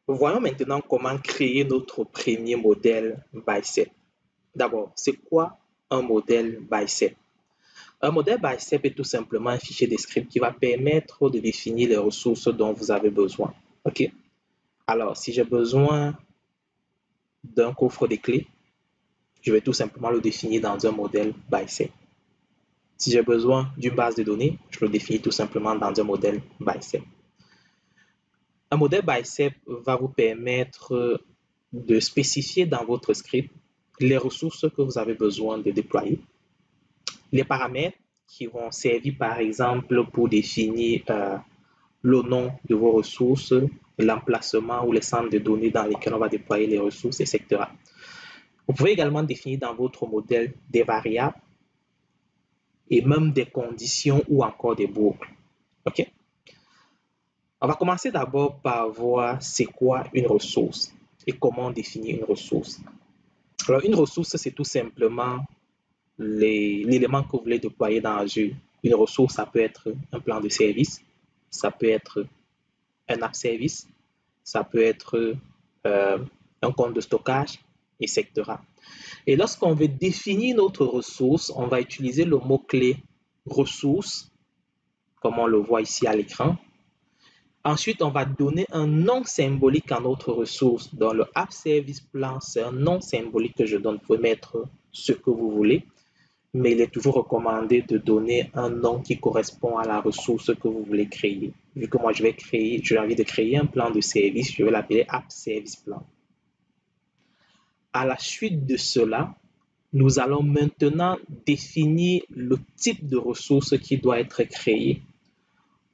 Voyons maintenant comment créer notre premier modèle Bicep. D'abord, c'est quoi un modèle Bicep? Un modèle Bicep est tout simplement un fichier de script qui va permettre de définir les ressources dont vous avez besoin. OK? Alors, si j'ai besoin d'un coffre de clés, je vais tout simplement le définir dans un modèle Bicep. Si j'ai besoin d'une base de données, je le définis tout simplement dans un modèle Bicep. Un modèle Bicep va vous permettre de spécifier dans votre script les ressources que vous avez besoin de déployer, les paramètres qui vont servir par exemple pour définir le nom de vos ressources, l'emplacement ou les centres de données dans lesquels on va déployer les ressources, etc. Vous pouvez également définir dans votre modèle des variables et même des conditions ou encore des boucles. OK? On va commencer d'abord par voir c'est quoi une ressource et comment définir une ressource. Alors, une ressource, c'est tout simplement l'élément que vous voulez déployer dans Azure. Une ressource, ça peut être un plan de service, ça peut être un app service, ça peut être un compte de stockage, etc. Et lorsqu'on veut définir notre ressource, on va utiliser le mot-clé ressource, comme on le voit ici à l'écran. Ensuite, on va donner un nom symbolique à notre ressource. Dans le App Service Plan, c'est un nom symbolique que je donne. Vous pouvez mettre ce que vous voulez, mais il est toujours recommandé de donner un nom qui correspond à la ressource que vous voulez créer. Vu que moi, j'ai envie de créer un plan de service, je vais l'appeler App Service Plan. À la suite de cela, nous allons maintenant définir le type de ressource qui doit être créé.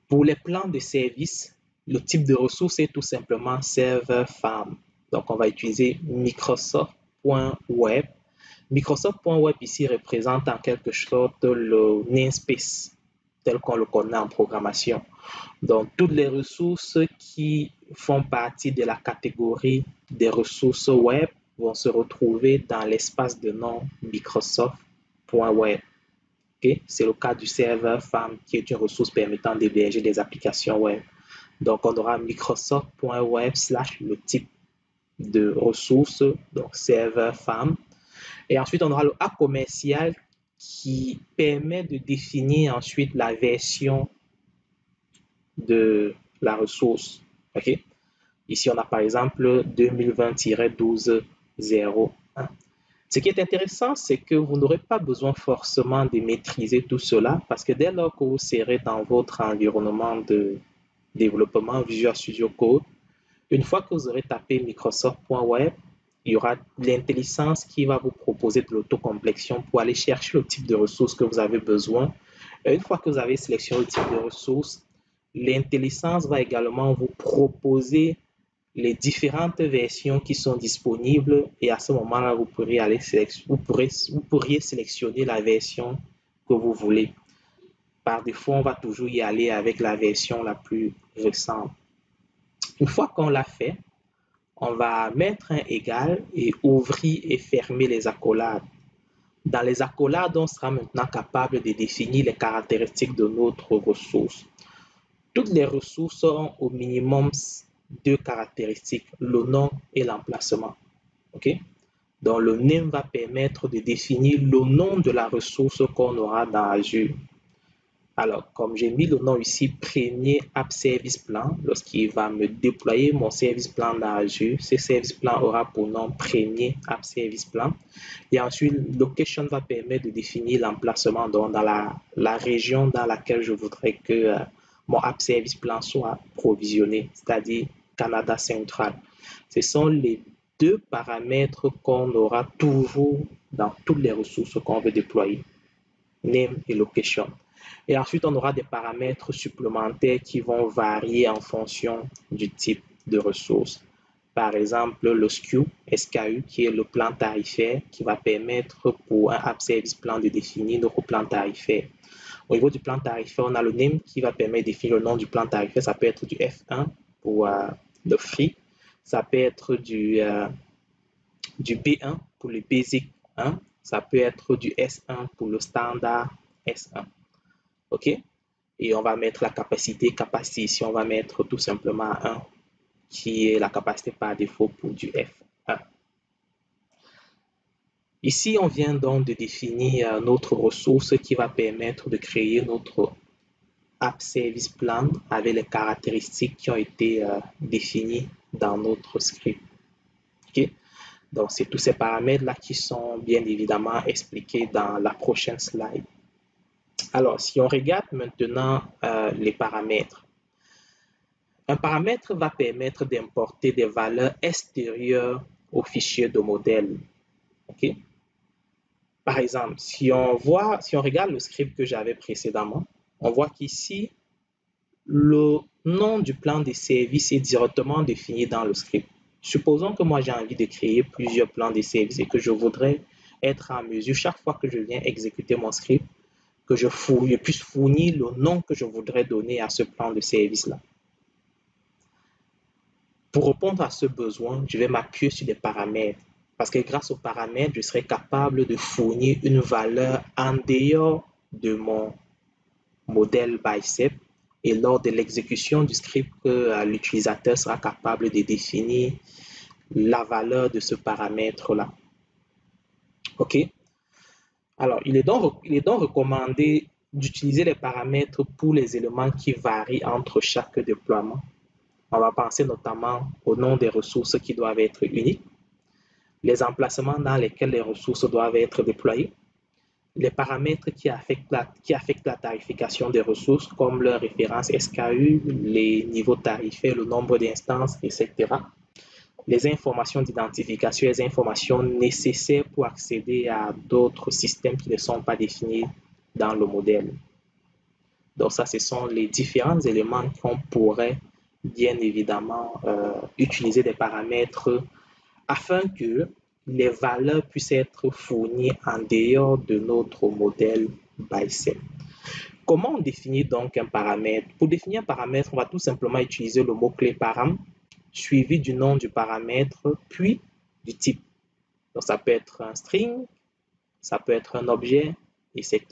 Pour les plans de service, le type de ressource est tout simplement Server Farm. Donc, on va utiliser Microsoft.web. Microsoft.web ici représente en quelque sorte le namespace tel qu'on le connaît en programmation. Donc, toutes les ressources qui font partie de la catégorie des ressources web vont se retrouver dans l'espace de nom Microsoft.web. Okay? C'est le cas du serveur Farm qui est une ressource permettant d'héberger des applications web. Donc, on aura Microsoft.web / le type de ressources, donc serveur Farm. Et ensuite, on aura le A commercial qui permet de définir ensuite la version de la ressource. Okay? Ici, on a par exemple 2020-12-01. Ce qui est intéressant, c'est que vous n'aurez pas besoin forcément de maîtriser tout cela parce que dès lors que vous serez dans votre environnement de développement Visual Studio Code, une fois que vous aurez tapé Microsoft.web, il y aura l'intelligence qui va vous proposer de l'autocomplexion pour aller chercher le type de ressources que vous avez besoin. Et une fois que vous avez sélectionné le type de ressources, l'intelligence va également vous proposer les différentes versions qui sont disponibles et à ce moment-là, vous pourriez sélectionner la version que vous voulez. Par défaut, on va toujours y aller avec la version la plus récente. Une fois qu'on l'a fait, on va mettre un égal et ouvrir et fermer les accolades. Dans les accolades, on sera maintenant capable de définir les caractéristiques de notre ressource. Toutes les ressources ont au minimum deux caractéristiques, le nom et l'emplacement. Okay? Donc, le name va permettre de définir le nom de la ressource qu'on aura dans Azure. Alors, comme j'ai mis le nom ici, premier App Service Plan, lorsqu'il va me déployer mon service plan dans Azure, ce service plan aura pour nom premier App Service Plan. Et ensuite, location va permettre de définir l'emplacement dans la région dans laquelle je voudrais que mon App Service Plan soit provisionné, c'est-à-dire Canada central. Ce sont les deux paramètres qu'on aura toujours dans toutes les ressources qu'on veut déployer, name et location. Et ensuite, on aura des paramètres supplémentaires qui vont varier en fonction du type de ressource. Par exemple, le SKU, qui est le plan tarifaire, qui va permettre pour un App Service Plan de définir notre plan tarifaire. Au niveau du plan tarifaire, on a le name qui va permettre de définir le nom du plan tarifaire. Ça peut être du F1 pour le free. Ça peut être du B1 pour le basic 1. Ça peut être du S1 pour le standard S1. OK? Et on va mettre la capacité. Capacité ici, on va mettre tout simplement 1. qui est la capacité par défaut pour du F1. Ici, on vient donc de définir notre ressource qui va permettre de créer notre App Service Plan avec les caractéristiques qui ont été définies dans notre script. Okay? Donc, c'est tous ces paramètres-là qui sont bien évidemment expliqués dans la prochaine slide. Alors, si on regarde maintenant les paramètres, un paramètre va permettre d'importer des valeurs extérieures au fichier de modèle. Okay? Par exemple, si on regarde le script que j'avais précédemment, on voit qu'ici, le nom du plan de service est directement défini dans le script. Supposons que moi j'ai envie de créer plusieurs plans de service et que je voudrais être en mesure, chaque fois que je viens exécuter mon script, que je puisse fournir le nom que je voudrais donner à ce plan de service-là. Pour répondre à ce besoin, je vais m'appuyer sur des paramètres parce que grâce aux paramètres, je serai capable de fournir une valeur en dehors de mon modèle Bicep et lors de l'exécution du script, l'utilisateur sera capable de définir la valeur de ce paramètre-là. OK? Alors, il est donc recommandé d'utiliser les paramètres pour les éléments qui varient entre chaque déploiement. On va penser notamment au nom des ressources qui doivent être uniques, les emplacements dans lesquels les ressources doivent être déployées, les paramètres qui affectent la tarification des ressources comme leur référence SKU, les niveaux tarifaires, le nombre d'instances, etc. Les informations d'identification, les informations nécessaires pour accéder à d'autres systèmes qui ne sont pas définis dans le modèle. Donc ça, ce sont les différents éléments qu'on pourrait bien évidemment utiliser des paramètres afin que les valeurs puissent être fournies en dehors de notre modèle Bicep. Comment on définit donc un paramètre? Pour définir un paramètre, on va tout simplement utiliser le mot-clé param suivi du nom du paramètre, puis du type. Donc ça peut être un string, ça peut être un objet, etc.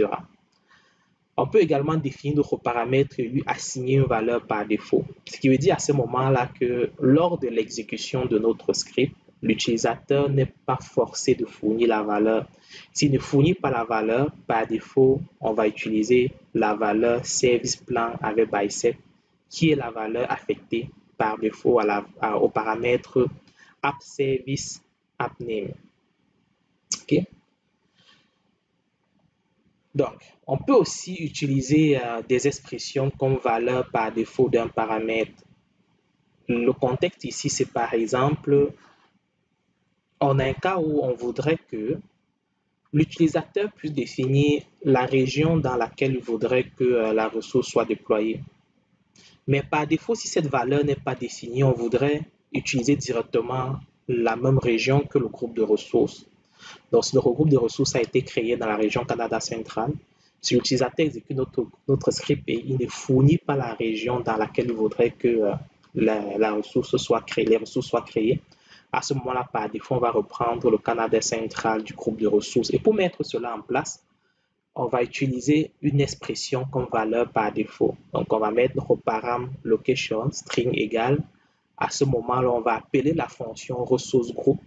On peut également définir notre paramètre et lui assigner une valeur par défaut. Ce qui veut dire à ce moment-là que lors de l'exécution de notre script, l'utilisateur n'est pas forcé de fournir la valeur. S'il ne fournit pas la valeur, par défaut, on va utiliser la valeur service plan avec Bicep, qui est la valeur affectée par défaut au paramètre app service app name. Okay? Donc, on peut aussi utiliser des expressions comme valeur par défaut d'un paramètre. Le contexte ici, c'est par exemple, on a un cas où on voudrait que l'utilisateur puisse définir la région dans laquelle il voudrait que la ressource soit déployée. Mais par défaut, si cette valeur n'est pas définie, on voudrait utiliser directement la même région que le groupe de ressources. Donc, si le groupe de ressources a été créé dans la région Canada central, si l'utilisateur exécute notre script et il ne fournit pas la région dans laquelle il voudrait que la ressource soit créée, les ressources soient créées, à ce moment-là, par défaut, on va reprendre le Canada central du groupe de ressources. Et pour mettre cela en place, on va utiliser une expression comme valeur par défaut. Donc, on va mettre notre param location string égale. À ce moment-là, on va appeler la fonction ressource group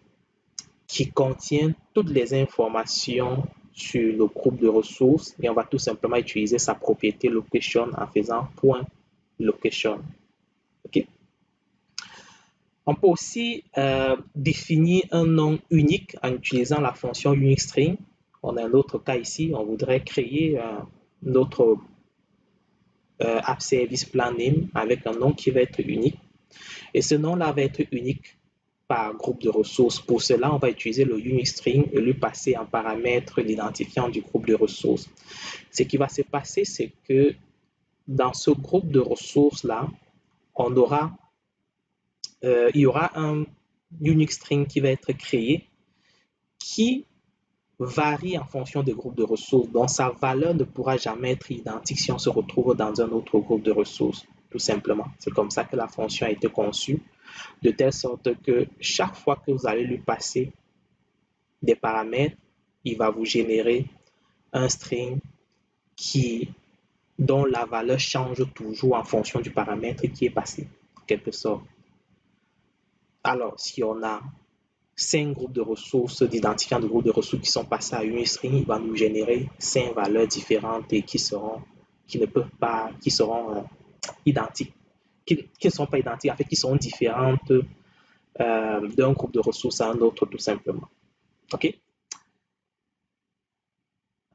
qui contient toutes les informations sur le groupe de ressources et on va tout simplement utiliser sa propriété location en faisant point location. Okay? On peut aussi définir un nom unique en utilisant la fonction UniqueString. On a un autre cas ici, on voudrait créer notre app service plan name avec un nom qui va être unique. Et ce nom-là va être unique par groupe de ressources. Pour cela, on va utiliser le UniqueString et lui passer en paramètre l'identifiant du groupe de ressources. Ce qui va se passer, c'est que dans ce groupe de ressources-là, il y aura un UniqueString qui va être créé qui varie en fonction des groupes de ressources. Donc, sa valeur ne pourra jamais être identique si on se retrouve dans un autre groupe de ressources, tout simplement. C'est comme ça que la fonction a été conçue, de telle sorte que chaque fois que vous allez lui passer des paramètres, il va vous générer un string dont la valeur change toujours en fonction du paramètre qui est passé, en quelque sorte. Alors, si on a 5 groupes de ressources, d'identifiants de groupes de ressources qui sont passés à une string, il va nous générer 5 valeurs différentes et qui seront identiques, qui ne sont pas identiques, en fait, qui sont différentes d'un groupe de ressources à un autre, tout simplement. OK?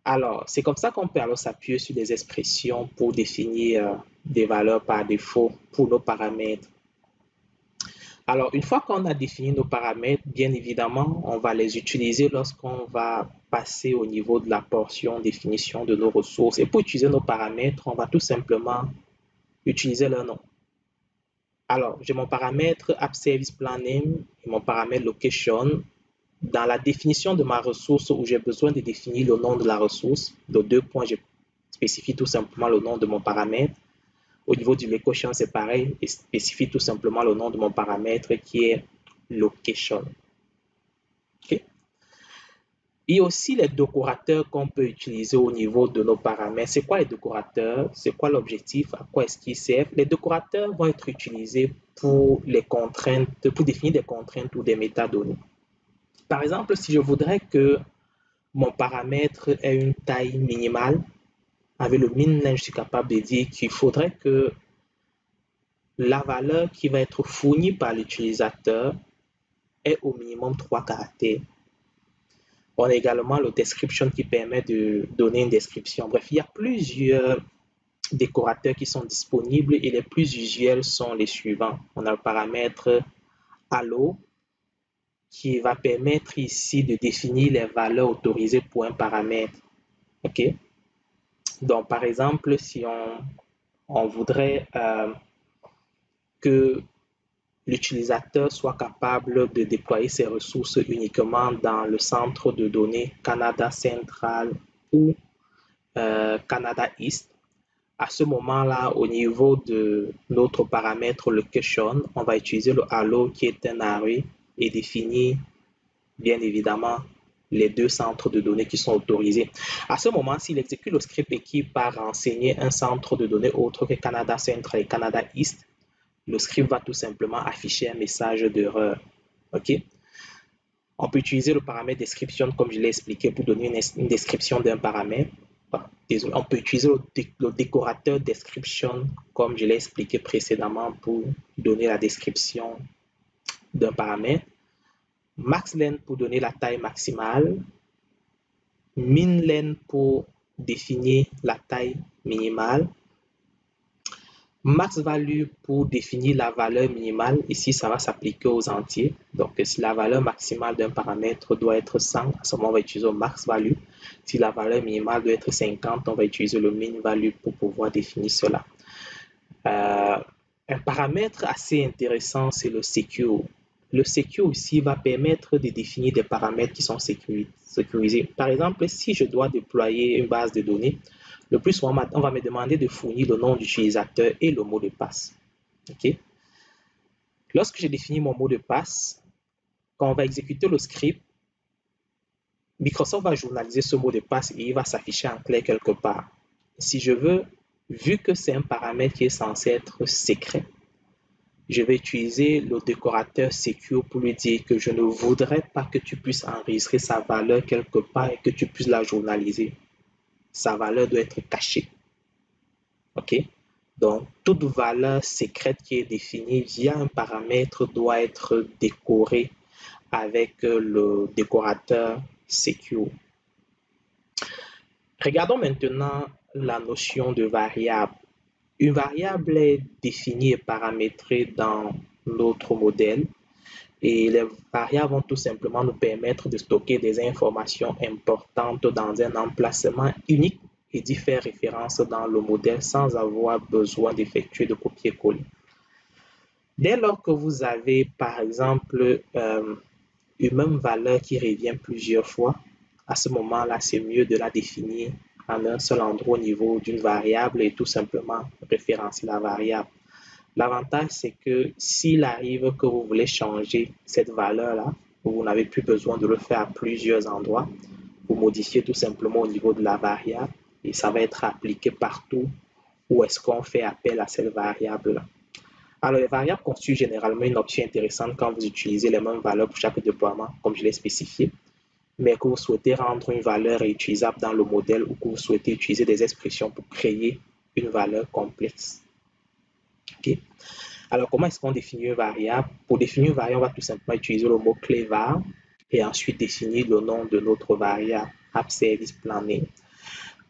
Alors, c'est comme ça qu'on peut alors s'appuyer sur des expressions pour définir des valeurs par défaut pour nos paramètres. Alors, une fois qu'on a défini nos paramètres, bien évidemment, on va les utiliser lorsqu'on va passer au niveau de la portion définition de nos ressources. Et pour utiliser nos paramètres, on va tout simplement utiliser leur nom. Alors, j'ai mon paramètre AppServicePlanName et mon paramètre Location. Dans la définition de ma ressource où j'ai besoin de définir le nom de la ressource, de 2 points, je spécifie tout simplement le nom de mon paramètre. Au niveau du location, c'est pareil, je spécifie tout simplement le nom de mon paramètre qui est location. Okay? Il y a aussi les décorateurs qu'on peut utiliser au niveau de nos paramètres. C'est quoi les décorateurs? C'est quoi l'objectif? À quoi est-ce qu'ils servent? Les décorateurs vont être utilisés pour les contraintes, pour définir des contraintes ou des métadonnées. Par exemple, si je voudrais que mon paramètre ait une taille minimale, avec le min, je suis capable de dire qu'il faudrait que la valeur qui va être fournie par l'utilisateur ait au minimum 3 caractères. On a également le description qui permet de donner une description. Bref, il y a plusieurs décorateurs qui sont disponibles et les plus usuels sont les suivants. On a le paramètre allo qui va permettre ici de définir les valeurs autorisées pour un paramètre. OK? Donc, par exemple, si on voudrait que l'utilisateur soit capable de déployer ses ressources uniquement dans le centre de données Canada Central ou Canada East, à ce moment-là, au niveau de notre paramètre location, on va utiliser le allo qui est un array et définir bien évidemment les 2 centres de données qui sont autorisés. À ce moment, s'il exécute le script et qui va renseigner un centre de données autre que Canada Central et Canada East, le script va tout simplement afficher un message d'erreur. OK? On peut utiliser le paramètre description comme je l'ai expliqué pour donner une description d'un paramètre. Désolé, on peut utiliser le décorateur description comme je l'ai expliqué précédemment pour donner la description d'un paramètre. MaxLen pour donner la taille maximale. MinLen pour définir la taille minimale. Max value pour définir la valeur minimale. Ici, ça va s'appliquer aux entiers. Donc, si la valeur maximale d'un paramètre doit être 100, à ce moment, on va utiliser le max value. Si la valeur minimale doit être 50, on va utiliser le min value pour pouvoir définir cela. Un paramètre assez intéressant, c'est le secure. Le secure ici va permettre de définir des paramètres qui sont sécurisés. Par exemple, si je dois déployer une base de données, le plus souvent, on va me demander de fournir le nom d'utilisateur et le mot de passe. Okay? Lorsque j'ai défini mon mot de passe, quand on va exécuter le script, Microsoft va journaliser ce mot de passe et il va s'afficher en clair quelque part. Si je veux, vu que c'est un paramètre qui est censé être secret, je vais utiliser le décorateur secure pour lui dire que je ne voudrais pas que tu puisses enregistrer sa valeur quelque part et que tu puisses la journaliser. Sa valeur doit être cachée. OK? Donc, toute valeur secrète qui est définie via un paramètre doit être décorée avec le décorateur secure. Regardons maintenant la notion de variable. Une variable est définie et paramétrée dans notre modèle et les variables vont tout simplement nous permettre de stocker des informations importantes dans un emplacement unique et d'y faire référence dans le modèle sans avoir besoin d'effectuer de copier-coller. Dès lors que vous avez, par exemple, une même valeur qui revient plusieurs fois, à ce moment-là, c'est mieux de la définir en un seul endroit au niveau d'une variable et tout simplement référencer la variable. L'avantage, c'est que s'il arrive que vous voulez changer cette valeur-là, vous n'avez plus besoin de le faire à plusieurs endroits. Vous modifiez tout simplement au niveau de la variable et ça va être appliqué partout où est-ce qu'on fait appel à cette variable-là. Alors, les variables constituent généralement une option intéressante quand vous utilisez les mêmes valeurs pour chaque déploiement, comme je l'ai spécifié, mais que vous souhaitez rendre une valeur réutilisable dans le modèle ou que vous souhaitez utiliser des expressions pour créer une valeur complexe. Okay. Alors, comment est-ce qu'on définit une variable? Pour définir une variable, on va tout simplement utiliser le mot-clé var et ensuite définir le nom de notre variable app_service_plan_name.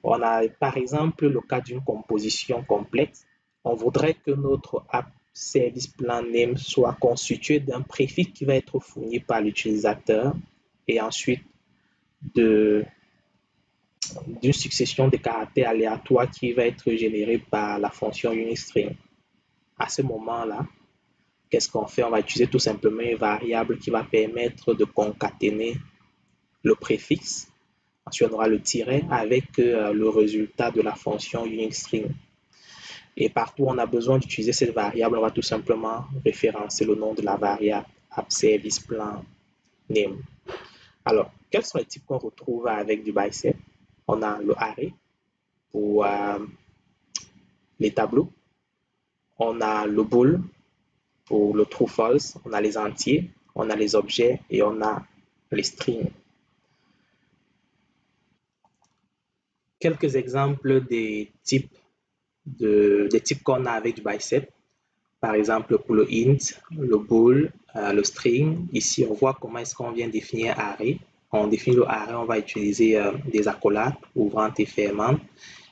On a par exemple le cas d'une composition complexe. On voudrait que notre app_service_plan_name soit constitué d'un préfixe qui va être fourni par l'utilisateur et ensuite d'une succession de caractères aléatoires qui va être générée par la fonction UniString. À ce moment-là, qu'est-ce qu'on fait? On va utiliser tout simplement une variable qui va permettre de concaténer le préfixe. Ensuite, on aura le tiret avec le résultat de la fonction UniString. Et partout où on a besoin d'utiliser cette variable, on va tout simplement référencer le nom de la variable app_service_plan_name. Alors, quels sont les types qu'on retrouve avec du bicep? On a le array pour les tableaux. On a le bool pour le true false. On a les entiers, on a les objets et on a les strings. Quelques exemples des types qu'on a avec du bicep. Par exemple, pour le int, le bool, le string. Ici, on voit comment est-ce qu'on vient définir un array. On définit le array, on va utiliser des accolades ouvrantes et fermantes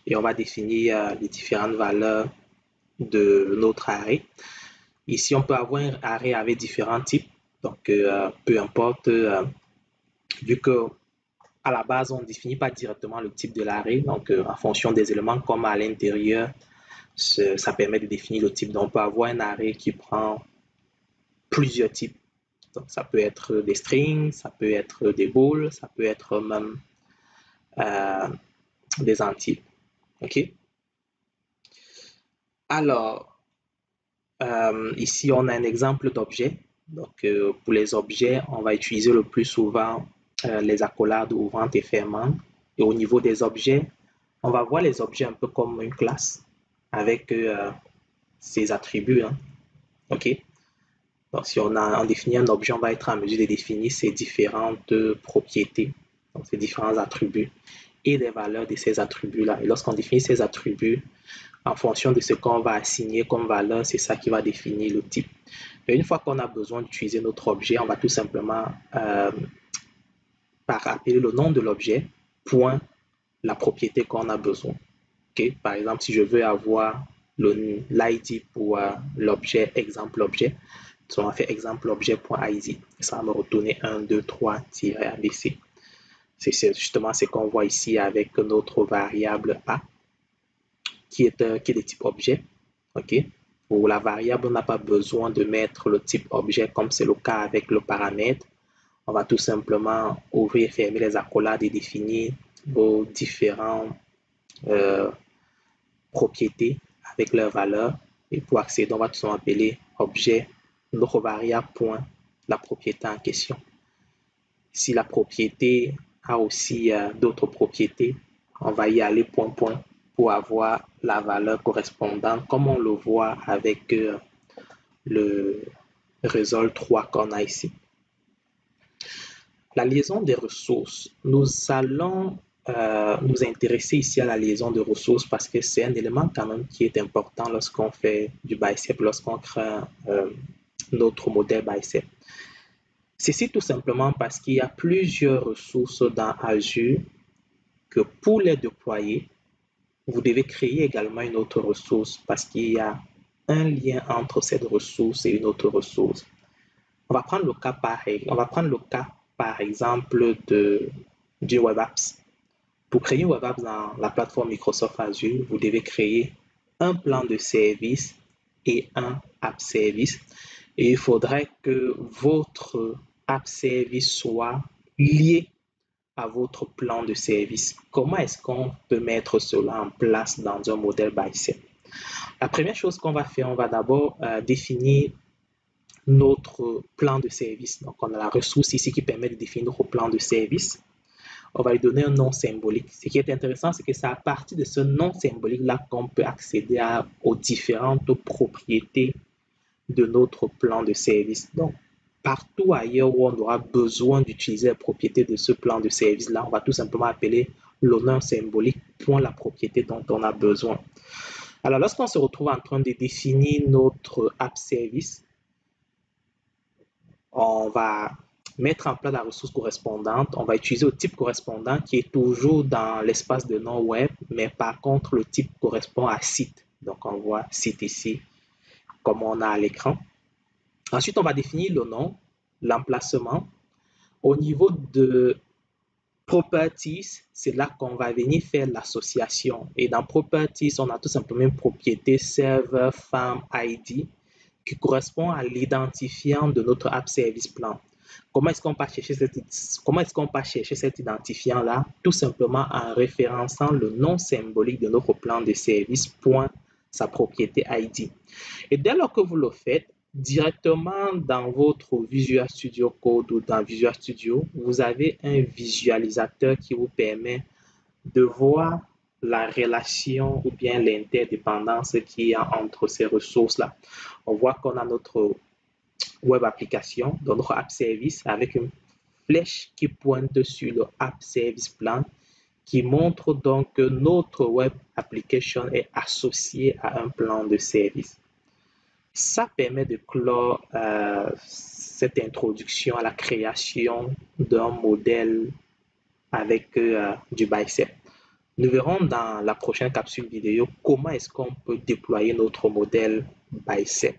et on va définir les différentes valeurs de notre array. Ici, on peut avoir un array avec différents types. Donc, peu importe, vu que à la base, on ne définit pas directement le type de l'array. Donc, en fonction des éléments comme à l'intérieur, ça permet de définir le type. Donc, on peut avoir un array qui prend plusieurs types. Donc, ça peut être des strings, ça peut être des bools, ça peut être même des entiers. OK? Alors, ici, on a un exemple d'objet. Donc, pour les objets, on va utiliser le plus souvent les accolades ouvrantes et fermantes. Et au niveau des objets, on va voir les objets un peu comme une classe avec ses attributs. Hein. OK? Donc, si on définit un objet, on va être en mesure de définir ses différentes propriétés, donc ses différents attributs et les valeurs de ces attributs-là. Et lorsqu'on définit ces attributs, en fonction de ce qu'on va assigner comme valeur, c'est ça qui va définir le type. Et une fois qu'on a besoin d'utiliser notre objet, on va tout simplement appeler le nom de l'objet, point la propriété qu'on a besoin. Okay? Par exemple, si je veux avoir l'ID pour l'objet exemple objet, on va faire exemple objet.id. Ça va me retourner 1, 2, 3-ABC. C'est justement ce qu'on voit ici avec notre variable A qui est de type objet. Okay? Pour la variable, on n'a pas besoin de mettre le type objet comme c'est le cas avec le paramètre. On va tout simplement ouvrir et fermer les accolades et définir vos différentes propriétés avec leurs valeurs. Et pour accéder, on va tout simplement appeler objet, notre variable point, la propriété en question. Si la propriété a aussi d'autres propriétés, on va y aller point point pour avoir la valeur correspondante, comme on le voit avec le result 3 qu'on a ici. La liaison des ressources. Nous allons nous intéresser ici à la liaison de ressources parce que c'est un élément quand même qui est important lorsqu'on fait du bicep, lorsqu'on crée notre modèle bicep. Ceci tout simplement parce qu'il y a plusieurs ressources dans Azure que pour les déployer, vous devez créer également une autre ressource parce qu'il y a un lien entre cette ressource et une autre ressource. On va prendre le cas par exemple du Web Apps. Pour créer une Web Apps dans la plateforme Microsoft Azure, vous devez créer un plan de service et un app service. Et il faudrait que votre app service soit lié à votre plan de service. Comment est-ce qu'on peut mettre cela en place dans un modèle bicep? La première chose qu'on va faire, on va d'abord définir notre plan de service. Donc, on a la ressource ici qui permet de définir notre plan de service. On va lui donner un nom symbolique. Ce qui est intéressant, c'est que c'est à partir de ce nom symbolique-là qu'on peut accéder aux différentes propriétés de notre plan de service. Donc, partout ailleurs où on aura besoin d'utiliser les propriétés de ce plan de service-là, on va tout simplement appeler l'honneur symbolique point la propriété dont on a besoin. Alors, lorsqu'on se retrouve en train de définir notre app service, on va mettre en place la ressource correspondante. On va utiliser le type correspondant qui est toujours dans l'espace de nom web, mais par contre, le type correspond à site. Donc, on voit site ici, comme on a à l'écran. Ensuite, on va définir le nom, l'emplacement. Au niveau de Properties, c'est là qu'on va venir faire l'association. Et dans Properties, on a tout simplement une propriété Server Farm ID qui correspond à l'identifiant de notre App Service Plan. Comment est-ce qu'on va chercher cet identifiant-là? Tout simplement en référençant le nom symbolique de notre plan de service, point sa propriété ID. Et dès lors que vous le faites, directement dans votre Visual Studio Code ou dans Visual Studio, vous avez un visualisateur qui vous permet de voir la relation ou bien l'interdépendance qu'il y a entre ces ressources-là. On voit qu'on a notre web application, donc notre app service avec une flèche qui pointe sur le app service plan qui montre donc que notre web application est associée à un plan de service. Ça permet de clore cette introduction à la création d'un modèle avec du Bicep. Nous verrons dans la prochaine capsule vidéo comment est-ce qu'on peut déployer notre modèle Bicep.